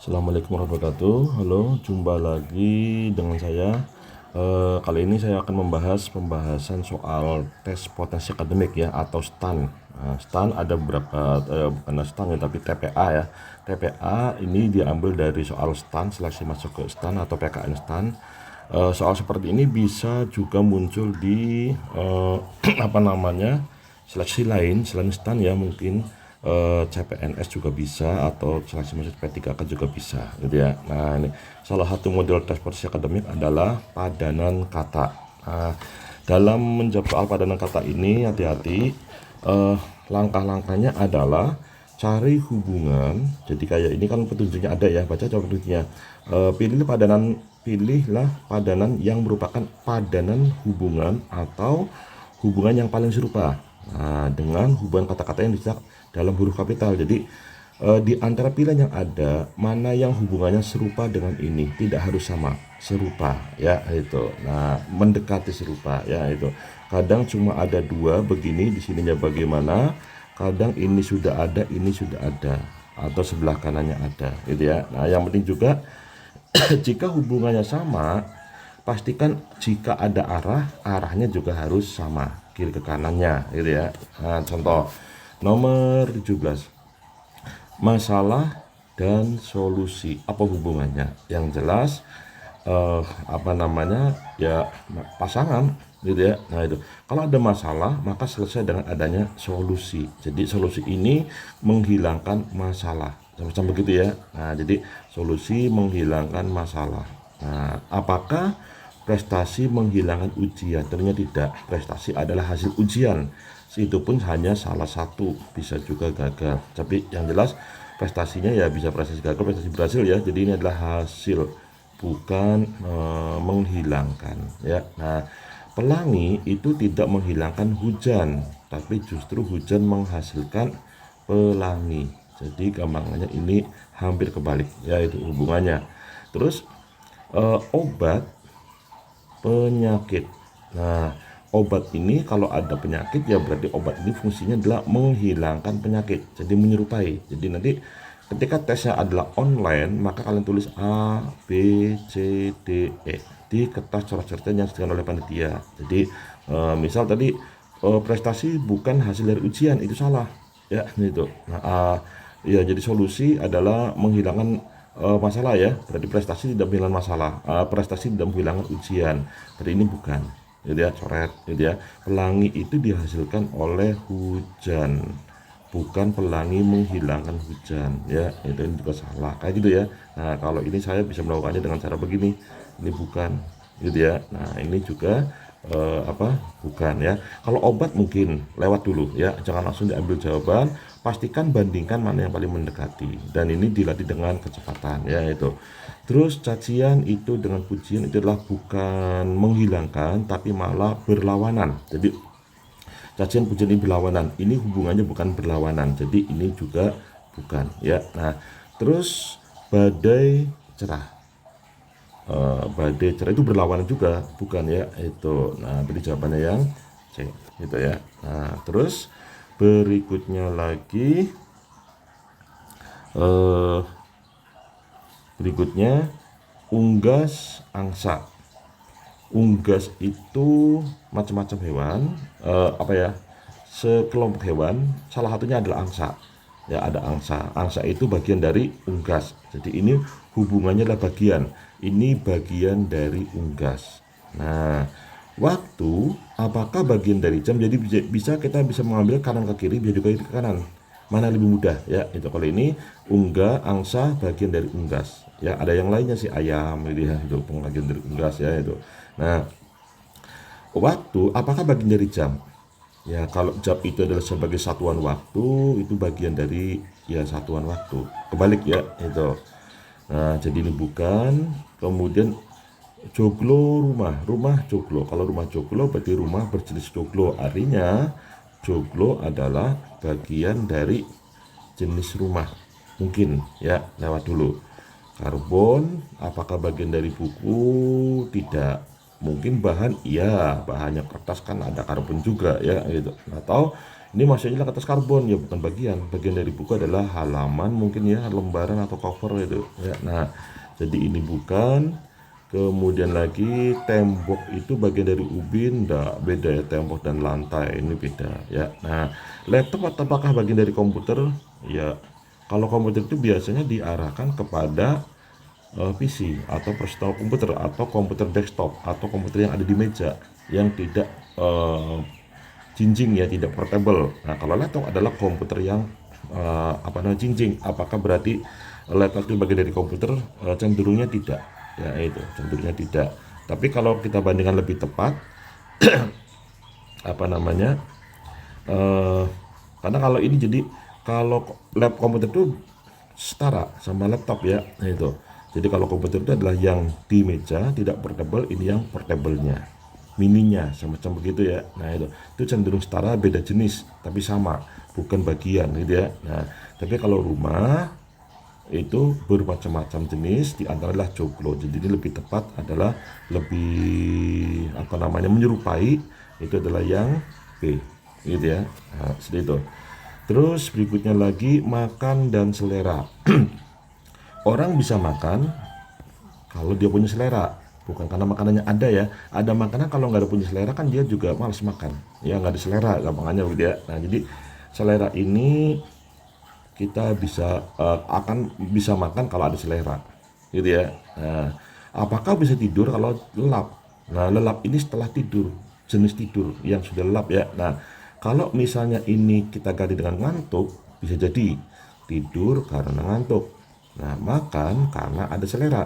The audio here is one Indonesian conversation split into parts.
Assalamualaikum warahmatullahi wabarakatuh. Halo, jumpa lagi dengan saya. Kali ini saya akan membahas pembahasan soal tes potensi akademik ya, atau STAN. STAN ada beberapa, bukan STAN ya, tapi TPA ya. TPA ini diambil dari soal STAN, seleksi masuk ke STAN atau PKN STAN. Soal seperti ini bisa juga muncul di apa namanya, seleksi lain selain STAN ya, mungkin CPNS juga bisa, atau seleksi masuk P3K juga bisa gitu ya. Nah, ini salah satu model tes potensi akademik adalah padanan kata. Nah, dalam menjawab soal padanan kata ini hati-hati. Langkah-langkahnya adalah cari hubungan. Jadi kayak ini kan petunjuknya ada ya, baca coba petunjuknya. Pilihlah padanan yang merupakan padanan hubungan atau hubungan yang paling serupa dengan hubungan kata-kata yang dicetak dalam huruf kapital. Jadi di antara pilihan yang ada, mana yang hubungannya serupa dengan ini, tidak harus sama, serupa ya itu. Nah, mendekati serupa ya itu. Kadang cuma ada dua begini, di sininya bagaimana. Kadang ini sudah ada, ini sudah ada, atau sebelah kanannya ada gitu ya. Nah, yang penting juga jika hubungannya sama, pastikan jika ada arahnya juga harus sama, kiri ke kanannya gitu ya. Nah, contoh nomor 17, masalah dan solusi, apa hubungannya? Yang jelas apa namanya ya, pasangan gitu ya. Nah, itu kalau ada masalah maka selesai dengan adanya solusi. Jadi solusi ini menghilangkan masalah, sama-sama begitu ya. Nah, jadi solusi menghilangkan masalah. Nah, apakah prestasi menghilangkan ujian? Tentunya tidak. Prestasi adalah hasil ujian, itu pun hanya salah satu, bisa juga gagal. Tapi yang jelas prestasinya ya bisa prestasi gagal, prestasi berhasil ya. Jadi ini adalah hasil, bukan menghilangkan ya. Nah, pelangi itu tidak menghilangkan hujan, tapi justru hujan menghasilkan pelangi. Jadi gampangannya ini hampir kebalik ya, itu hubungannya. Terus obat penyakit. Nah, obat ini kalau ada penyakit ya berarti obat ini fungsinya adalah menghilangkan penyakit, jadi menyerupai. Jadi nanti ketika tesnya adalah online, maka kalian tulis A, B, C, D, E di kertas coret-coretan yang disediakan oleh panitia. Jadi misal tadi prestasi bukan hasil dari ujian, itu salah ya itu. Nah, ya jadi solusi adalah menghilangkan masalah ya, berarti prestasi tidak menghilangkan masalah, prestasi tidak menghilangkan ujian, berarti ini bukan gitu ya, coret gitu ya. Pelangi itu dihasilkan oleh hujan, bukan pelangi menghilangkan hujan ya, itu juga salah kayak gitu ya. Nah, kalau ini saya bisa melakukannya dengan cara begini, ini bukan gitu ya. Nah, ini juga bukan ya. Kalau obat mungkin lewat dulu ya, jangan langsung diambil jawaban, pastikan bandingkan mana yang paling mendekati, dan ini dilatih dengan kecepatan ya itu. Terus cacian itu dengan pujian itu adalah bukan menghilangkan tapi malah berlawanan. Jadi cacian pujian ini berlawanan, ini hubungannya bukan berlawanan, jadi ini juga bukan ya. Nah, terus badai cerah, badai cerah itu berlawanan juga, bukan ya itu. Nah, berarti jawabannya yang C gitu ya. Nah, terus berikutnya lagi, eh, berikutnya unggas angsa. Unggas itu macam-macam hewan, apa ya, sekelompok hewan, salah satunya adalah angsa ya. Ada angsa, angsa itu bagian dari unggas, jadi ini hubungannya adalah bagian, ini bagian dari unggas. Nah, waktu apakah bagian dari jam? Jadi kita bisa mengambil kanan ke kiri, bisa juga kiri ke kanan, mana lebih mudah ya itu. Kalau ini angsa bagian dari unggas ya, ada yang lainnya sih, ayam gitu ya, itu bagian dari unggas ya itu. Nah, waktu apakah bagian dari jam? Ya, kalau jam itu adalah sebagai satuan waktu, itu bagian dari ya satuan waktu. Kebalik ya itu. Nah, jadi ini bukan. Kemudian joglo rumah, rumah joglo. Kalau rumah joglo berarti rumah berjenis joglo. Artinya joglo adalah bagian dari jenis rumah. Mungkin ya, lewat dulu. Karbon apakah bagian dari buku? Tidak. Mungkin bahan, iya, bahannya kertas kan ada karbon juga ya gitu. Atau Ini maksudnya kertas karbon ya, bukan bagian dari buku adalah halaman mungkin ya, lembaran atau cover itu ya. Nah, jadi ini bukan. Kemudian lagi tembok itu bagian dari ubin, enggak, beda ya, tembok dan lantai ini beda ya. Nah, laptop apakah bagian dari komputer? Ya, kalau komputer itu biasanya diarahkan kepada PC atau personal komputer atau komputer desktop atau komputer yang ada di meja yang tidak jinjing ya, tidak portable. Nah, kalau laptop adalah komputer yang jinjing. Apakah berarti laptop itu bagian dari komputer? Cenderungnya tidak. Ya itu, cenderungnya tidak. Tapi kalau kita bandingkan lebih tepat, apa namanya? Karena kalau ini jadi kalau lab komputer itu setara sama laptop ya, itu. Jadi kalau komputer itu adalah yang di meja tidak portable, ini yang portable-nya, mininya semacam begitu ya. Nah itu cenderung setara, beda jenis tapi sama, bukan bagian gitu ya. Nah tapi kalau rumah itu bermacam-macam jenis, di antara adalah joglo. Jadi ini lebih tepat adalah lebih menyerupai, itu adalah yang B gitu ya. Nah, seperti itu. Terus berikutnya lagi makan dan selera. Orang bisa makan kalau dia punya selera, bukan karena makanannya ada ya. Ada makanan kalau nggak ada punya selera kan dia juga malas makan, ya nggak ada selera gampangannya begitu ya. Nah jadi selera ini kita bisa akan bisa makan kalau ada selera gitu ya. Nah, apakah bisa tidur kalau lelap? Nah lelap ini setelah tidur, jenis tidur yang sudah lelap ya. Nah kalau misalnya ini kita ganti dengan ngantuk, bisa jadi tidur karena ngantuk. Nah makan karena ada selera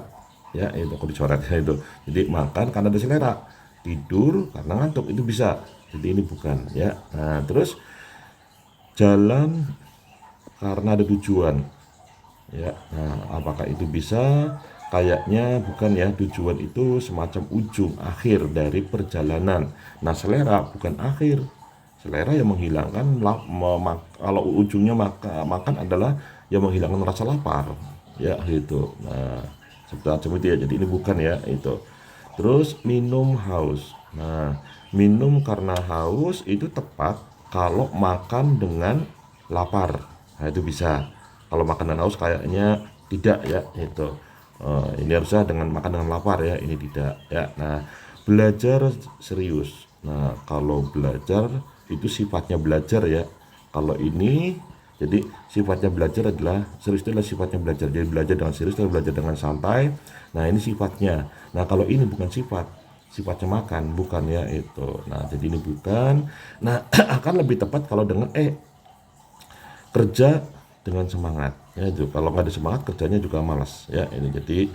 ya, itu aku dicoret ya itu. Jadi makan karena ada selera, tidur karena ngantuk, itu bisa. Jadi ini bukan ya. Nah terus jalan karena ada tujuan ya. Nah apakah itu bisa? Kayaknya bukan ya, tujuan itu semacam ujung akhir dari perjalanan. Nah selera bukan akhir, selera yang menghilangkan kalau ujungnya makan adalah yang menghilangkan rasa lapar ya gitu. Nah seperti itu ya, jadi ini bukan ya itu. Terus minum haus. Nah minum karena haus itu tepat kalau makan dengan lapar. Nah itu bisa. Kalau makan dan haus kayaknya tidak ya itu. Ini harusnya dengan makan dengan lapar ya, ini tidak ya. Nah belajar serius. Nah kalau belajar itu sifatnya belajar ya. Kalau ini jadi sifatnya belajar adalah serius, itu adalah sifatnya belajar. Jadi belajar dengan serius atau belajar dengan santai. Nah ini sifatnya. Nah kalau ini bukan sifatnya makan, bukan ya itu. Nah jadi ini bukan. Nah akan lebih tepat kalau dengan kerja dengan semangat ya itu. Kalau nggak ada semangat kerjanya juga malas ya ini. Jadi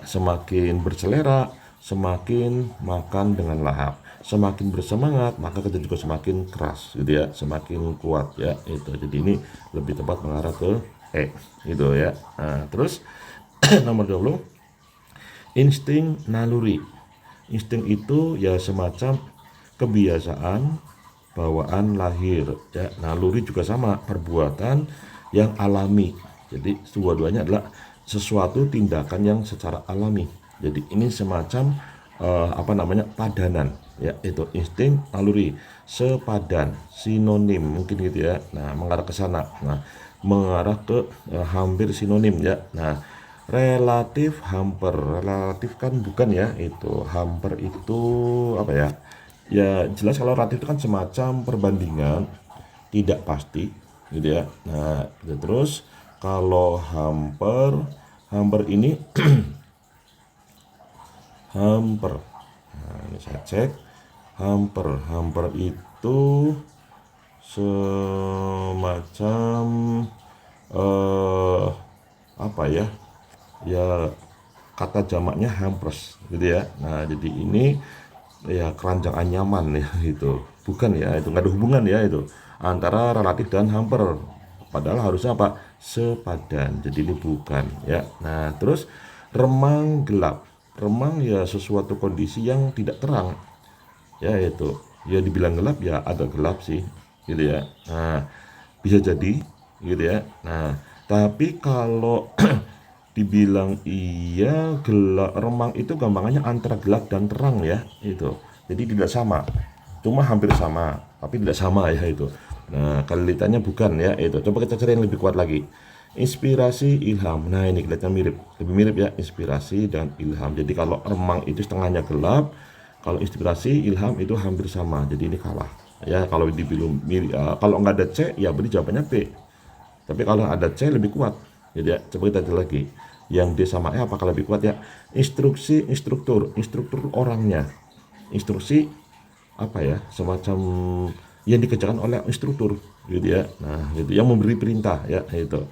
semakin berselera, semakin makan dengan lahap. Semakin bersemangat maka kerja juga semakin keras gitu ya, semakin kuat ya itu. Jadi ini lebih tepat mengarah ke gitu ya. Nah terus nomor 20, insting naluri. Insting itu ya semacam kebiasaan bawaan lahir ya. Naluri juga sama, perbuatan yang alami. Jadi dua-duanya adalah sesuatu tindakan yang secara alami. Jadi ini semacam padanan ya, itu insting naluri, sepadan, sinonim mungkin gitu ya. Nah mengarah ke sana. Nah mengarah ke hampir sinonim ya. Nah relatif hamper, relatif kan bukan ya itu. Hamper itu apa ya? Ya jelas kalau relatif itu kan semacam perbandingan tidak pasti gitu ya. Nah terus kalau hamper ini hamper. Nah, ini saya cek hamper itu semacam ya kata jamaknya hampers gitu ya. Nah jadi ini ya keranjang anyaman ya itu, bukan ya, itu nggak ada hubungan ya itu antara relatif dan hamper, padahal harusnya sepadan. Jadi ini bukan ya. Nah terus remang gelap. Remang ya sesuatu kondisi yang tidak terang ya itu. Ya dibilang gelap ya agak gelap sih gitu ya. Nah bisa jadi gitu ya. Nah tapi kalau dibilang iya gelap, remang itu gampangannya antara gelap dan terang ya itu. Jadi tidak sama, cuma hampir sama tapi tidak sama ya itu. Nah, kalilitannya bukan ya, itu. Coba kita cari yang lebih kuat lagi. Inspirasi, ilham. Nah, ini kelihatan mirip. Lebih mirip ya, inspirasi dan ilham. Jadi kalau remang itu setengahnya gelap, kalau inspirasi, ilham itu hampir sama. Jadi ini kalah. Ya, kalau dibilang mirip, kalau nggak ada C, ya berarti jawabannya B. Tapi kalau ada C lebih kuat. Jadi ya, coba kita cari lagi. Yang D sama E apakah lebih kuat ya? Instruksi, instruktur orangnya. Instruksi apa ya? Semacam yang dikerjakan oleh instruktur gitu ya. Nah, gitu yang memberi perintah ya itu.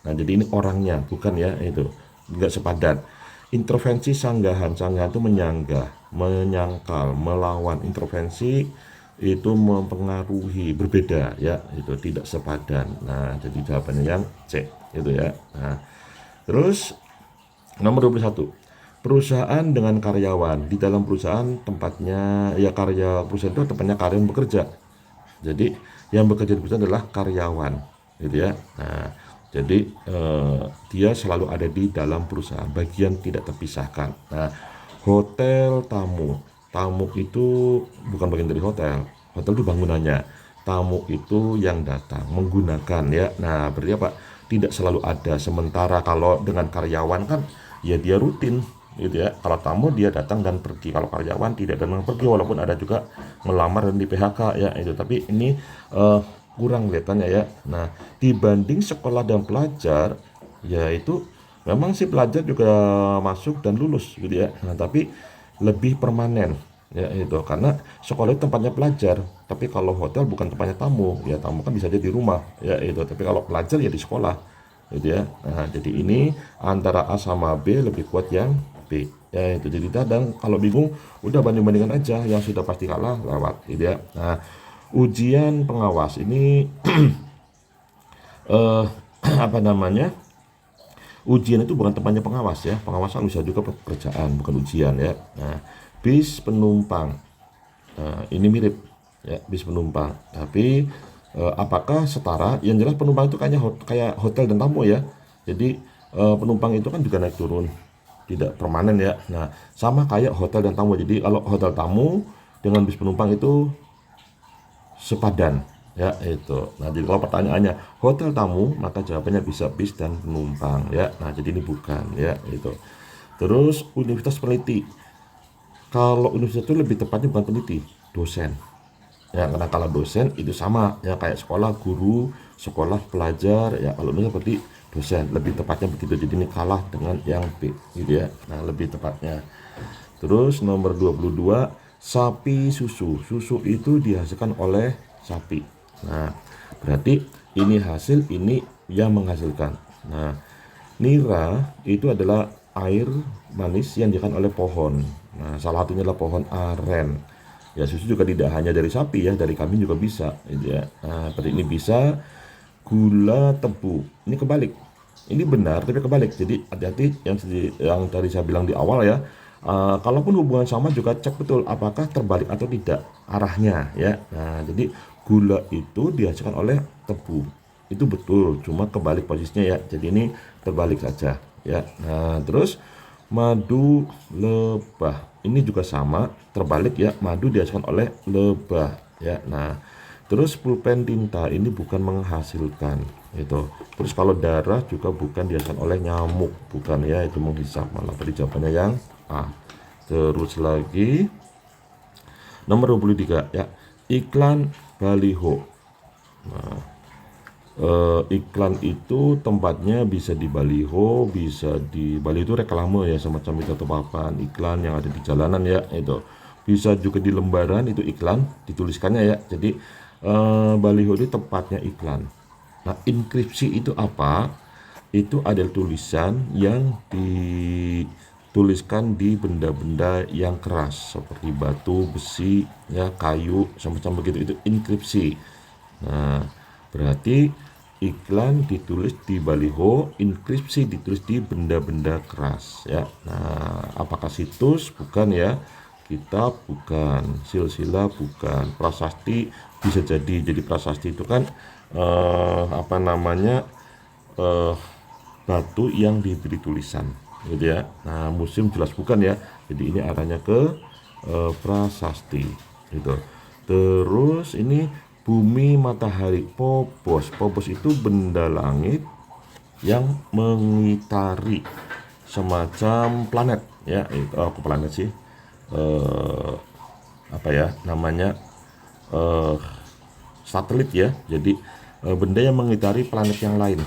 Nah, jadi ini orangnya bukan ya itu. Enggak sepadan. Intervensi sanggahan. Sanggahan itu menyanggah, menyangkal, melawan. Intervensi itu mempengaruhi, berbeda ya, itu tidak sepadan. Nah, jadi jawabannya yang C itu ya. Nah, terus nomor 21. Perusahaan dengan karyawan. Di dalam perusahaan tempatnya ya, karya perusahaan itu tempatnya karyawan bekerja. Jadi yang bekerja di perusahaan adalah karyawan gitu ya. Nah, jadi dia selalu ada di dalam perusahaan, bagian tidak terpisahkan. Nah, hotel tamu. Tamu itu bukan bagian dari hotel. Hotel itu bangunannya. Tamu itu yang datang menggunakan ya. Nah, berarti apa? Tidak selalu ada. Sementara kalau dengan karyawan kan ya dia rutin gitu ya. Kalau tamu dia datang dan pergi. Kalau karyawan tidak datang dan pergi, walaupun ada juga melamar dan di PHK ya itu. Tapi ini kurang kelihatannya ya. Nah, dibanding sekolah dan pelajar, yaitu memang sih pelajar juga masuk dan lulus gitu ya. Nah, tapi lebih permanen ya itu, karena sekolah itu tempatnya pelajar, tapi kalau hotel bukan tempatnya tamu. Ya tamu kan bisa jadi di rumah ya itu, tapi kalau pelajar ya di sekolah gitu ya. Nah, jadi ini antara A sama B lebih kuat yang B ya itu. Jadi kadang kalau bingung udah banding-bandingkan aja, yang sudah pasti kalah lewat gitu ya. Nah, ujian pengawas ini eh, apa namanya, ujian itu bukan tempatnya pengawas ya. Pengawasan bisa juga pekerjaan, bukan ujian ya. Nah, bis penumpang. Nah, ini mirip ya, bis penumpang. Tapi apakah setara? Yang jelas penumpang itu kayaknya kayak hotel dan tamu ya. Jadi penumpang itu kan juga naik turun, tidak permanen ya. Nah, sama kayak hotel dan tamu. Jadi kalau hotel tamu dengan bis penumpang itu sepadan ya itu. Nah, jadi kalau pertanyaannya hotel tamu, maka jawabannya bisa bis dan penumpang ya. Nah, jadi ini bukan ya itu. Terus universitas peneliti. Kalau universitas itu lebih tepatnya bukan peneliti, dosen. Ya, karena kalau dosen itu sama ya kayak sekolah guru, sekolah pelajar ya. Kalau ini seperti dosen, lebih tepatnya begitu. Jadi ini kalah dengan yang B gitu ya. Nah, lebih tepatnya. Terus nomor 22, sapi susu. Susu itu dihasilkan oleh sapi. Nah, berarti ini hasil, ini yang menghasilkan. Nah, nira itu adalah air manis yang dihasilkan oleh pohon. Nah, salah satunya adalah pohon aren. Ya, susu juga tidak hanya dari sapi ya, dari kambing juga bisa gitu ya. Nah, seperti ini bisa. Gula tebu. Ini kebalik. Ini benar tapi kebalik. Jadi hati-hati yang tadi saya bilang di awal ya. Kalaupun hubungan sama juga cek betul apakah terbalik atau tidak arahnya ya. Nah, jadi gula itu dihasilkan oleh tebu. Itu betul, cuma kebalik posisinya ya. Jadi ini terbalik saja ya. Nah, terus madu lebah. Ini juga sama, terbalik ya. Madu dihasilkan oleh lebah ya. Nah, terus pulpen tinta ini bukan menghasilkan itu. Terus kalau darah juga bukan dihasilkan oleh nyamuk, bukan ya, itu menghisap. Malah tadi jawabannya yang A. Terus lagi nomor 23 ya, iklan baliho. Nah, iklan itu tempatnya bisa di baliho, bisa di baliho itu reklame ya, semacam itu atau papan iklan yang ada di jalanan ya itu. Bisa juga di lembaran itu iklan dituliskannya ya. Jadi baliho itu tempatnya iklan. Nah, inskripsi itu apa? Itu adalah tulisan yang dituliskan di benda-benda yang keras seperti batu, besi, ya, kayu, semacam begitu, itu inskripsi. Nah, berarti iklan ditulis di baliho, inskripsi ditulis di benda-benda keras ya. Nah, apakah situs? Bukan ya. Kitab bukan, silsilah bukan, prasasti bisa jadi. Jadi prasasti itu kan apa namanya, batu yang diberi tulisan gitu ya. Nah, museum jelas bukan ya. Jadi ini arahnya ke prasasti gitu. Terus ini bumi, matahari, Phobos. Phobos itu benda langit yang mengitari semacam planet ya. Itu aku planet sih. Apa ya namanya? eh, Satelit ya. Jadi benda yang mengitari planet yang lain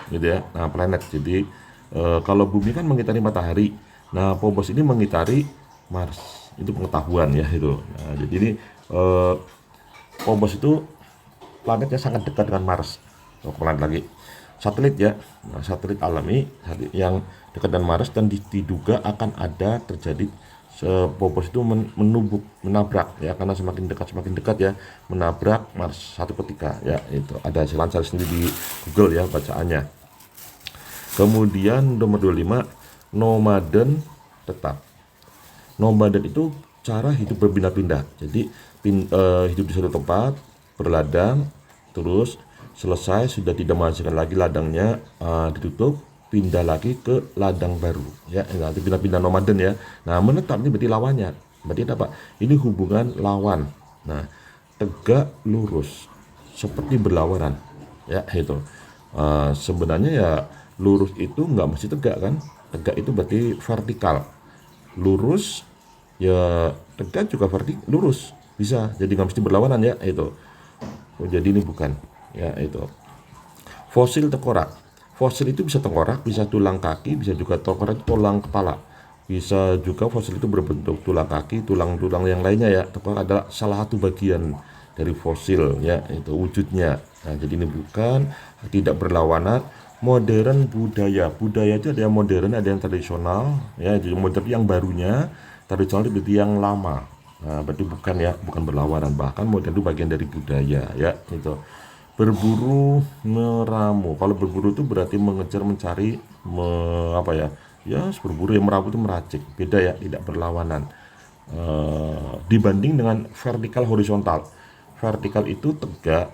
gitu ya. Nah, planet. Jadi kalau bumi kan mengitari matahari. Nah, Phobos ini mengitari Mars. Itu pengetahuan ya itu. Nah, jadi ini Phobos itu planet yang sangat dekat dengan Mars. Planet lagi satelit ya. Nah, satelit alami yang dekat dengan Mars dan diduga akan ada terjadi Phobos itu menabrak ya, karena semakin dekat ya, menabrak Mars satu ketika ya. Itu ada hasil sendiri di Google ya bacaannya. Kemudian nomor 25, nomaden tetap. Nomaden itu cara hidup berpindah-pindah. Jadi hidup di satu tempat, berladang, terus selesai sudah tidak menghasilkan lagi ladangnya, ditutup, pindah lagi ke ladang baru ya. Nanti pindah-pindah nomaden ya. Nah, menetap ini berarti lawannya. Berarti apa? Ini hubungan lawan. Nah, tegak lurus seperti berlawanan ya itu. Sebenarnya ya lurus itu nggak mesti tegak kan. Tegak itu berarti vertikal. Lurus ya, tegak juga lurus bisa, jadi nggak mesti berlawanan ya itu. Jadi ini bukan ya itu. Fosil tengkorak. Fosil itu bisa tengkorak, bisa tulang kaki, bisa juga tengkorak tulang kepala. Bisa juga fosil itu berbentuk tulang kaki, tulang-tulang yang lainnya ya. Tengkorak adalah salah satu bagian dari fosil ya, itu wujudnya. Nah, jadi ini bukan, tidak berlawanan. Modern budaya. Budaya itu ada yang modern, ada yang tradisional ya. Jadi modern yang barunya, tradisional itu yang lama. Nah, berarti bukan ya, bukan berlawanan. Bahkan modern itu bagian dari budaya ya itu. Berburu meramu. Kalau berburu itu berarti mengejar, mencari, apa ya? Ya, berburu. Yang meramu itu meracik. Beda ya, tidak berlawanan. Dibanding dengan vertikal horizontal. Vertikal itu tegak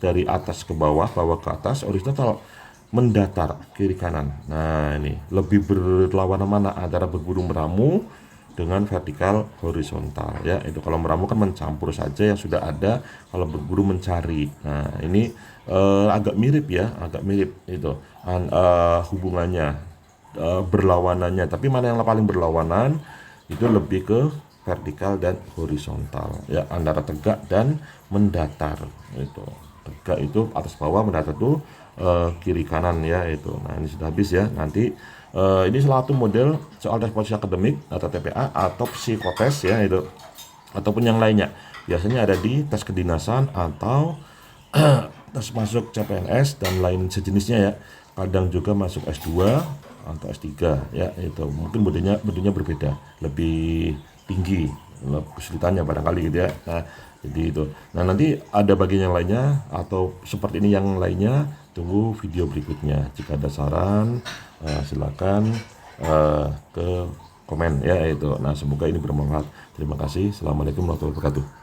dari atas ke bawah, bawah ke atas. Horizontal mendatar kiri kanan. Nah, ini lebih berlawanan mana antara berburu meramu dengan vertikal horizontal ya. Itu kalau meramu kan mencampur saja yang sudah ada, kalau berburu mencari. Nah, ini agak mirip ya, agak mirip itu hubungannya, berlawanannya. Tapi mana yang paling berlawanan itu lebih ke vertikal dan horizontal ya, antara tegak dan mendatar. Itu tegak itu atas bawah, mendatar itu kiri kanan ya itu. Nah, ini sudah habis ya. Nanti ini salah satu model soal tes posisi akademik atau TPA atau psikotes ya itu, ataupun yang lainnya. Biasanya ada di tes kedinasan atau tes masuk CPNS dan lain sejenisnya ya. Kadang juga masuk S2 atau S3 ya itu. Mungkin modelnya berbeda, lebih tinggi kesulitannya barangkali gitu ya. Nah, jadi itu. Nah, nanti ada bagian yang lainnya atau seperti ini yang lainnya, tunggu video berikutnya. Jika ada saran silakan ke komen ya itu. Nah, semoga ini bermanfaat. Terima kasih. Assalamualaikum warahmatullahi wabarakatuh.